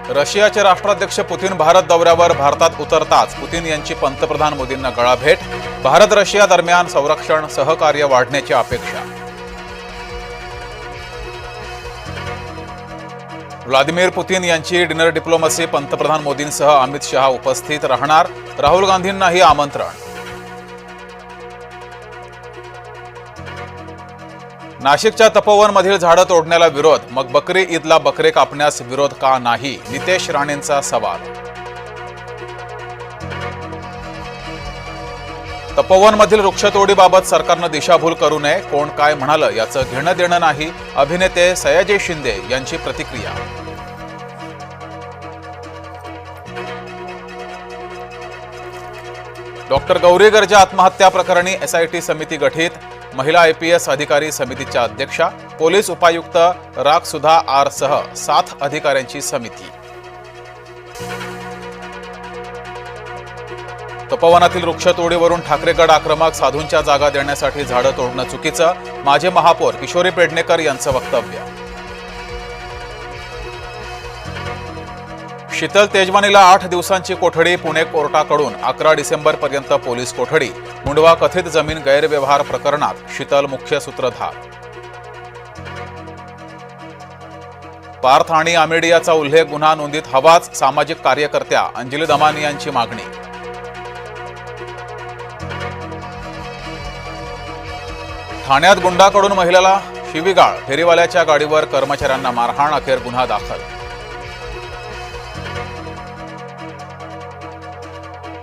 रशियाचे राष्ट्राध्यक्ष पुतीन भारत दौऱ्यावर भारतात उतरताच पुतीन यांची पंतप्रधान मोदींना गळाभेट। भारत रशिया दरम्यान संरक्षण सहकार्य वाढण्याची अपेक्षा। व्लादिमीर पुतीन यांची डिनर डिप्लोमसी, पंतप्रधान मोदींसह अमित शहा उपस्थित राहणार। राहुल गांधींनाही आमंत्रण। नाशिकच्या तपोवनमधील झाडं तोडण्याला विरोध, मग बकरी ईदला बकरे कापण्यास विरोध का नाही? नितेश राणेंचा सवाल। तपोवनमधील वृक्षतोडीबाबत सरकारनं दिशाभूल करू नये, कोण काय म्हणालं याचं घेणं देणं नाही, अभिनेते सयाजी शिंदे यांची प्रतिक्रिया। डॉक्टर गौरी गर्जा आत्महत्या प्रकरणी एसआयटी समिती गठीत, महिला आयपीएस अधिकारी समितीच्या अध्यक्षा, पोलीस उपायुक्त रागसुधा आर सह 7 अधिकाऱ्यांची समिती। तपोवनातील वृक्षतोडीवरून ठाकरेगड आक्रमक, साधूंच्या जागा देण्यासाठी झाडं तोडणं चुकीचं, माजी महापौर किशोरी पेडणेकर यांचं वक्तव्य। शीतल तेजवानीला 8 दिवसांची कोठडी, पुणे कोर्टाकडून 11 डिसेंबरपर्यंत पोलीस कोठडी। मुंडवा कथित जमीन गैरव्यवहार प्रकरणात शीतल मुख्य सूत्रधार। पार्थ आणि आमेडियाचा उल्लेख गुन्हा नोंदीत हवाच, सामाजिक कार्यकर्त्या अंजली दमानी यांची मागणी। ठाण्यात गुंडाकडून महिलेला शिवीगाळ, फेरीवाल्याच्या गाडीवर कर्मचाऱ्यांना मारहाण, अखेर गुन्हा दाखल।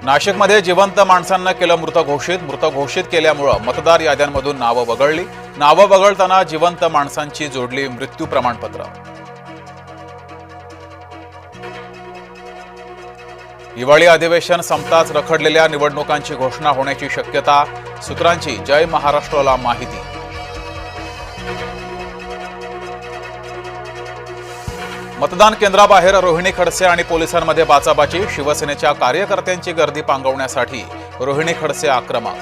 नाशिकमध्ये जिवंत माणसांना केलं मृत घोषित केल्यामुळे मतदार याद्यांमधून नावं वगळली। नावं वगळताना जिवंत माणसांची जोडली मृत्यू प्रमाणपत्र। हिवाळी अधिवेशन संपताच रखडलेल्या निवडणुकांची घोषणा होण्याची शक्यता, सूत्रांची जय महाराष्ट्रला माहिती। मतदान केंद्राबाहेर रोहिणी खडसे आणि पोलिसांमध्ये बाचाबाची, शिवसेनेच्या कार्यकर्त्यांची गर्दी पांगवण्यासाठी रोहिणी खडसे आक्रमक।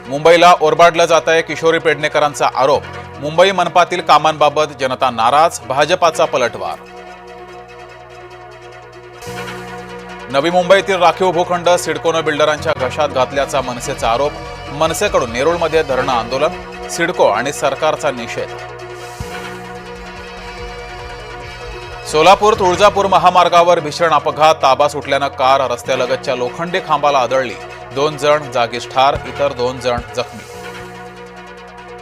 मुंबईला ओरबाडलं जात आहे, किशोरी पेडणेकरांचा आरोप। मुंबई मनपातील कामांबाबत जनता नाराज, भाजपाचा पलटवार। नवी मुंबईतील राखीव भूखंड सिडकोनं बिल्डरांच्या घशात घातल्याचा मनसेचा आरोप। मनसेकडून नेरूळमध्ये धरणं आंदोलन, सिडको आणि सरकारचा निषेध। सोलापूर तुळजापूर महामार्गावर भीषण अपघात, ताबा सुटल्यानं कार रस्त्यालगतच्या लोखंडी खांबाला आदळली, 2 जण जागीच ठार, इतर 2 जण जखमी।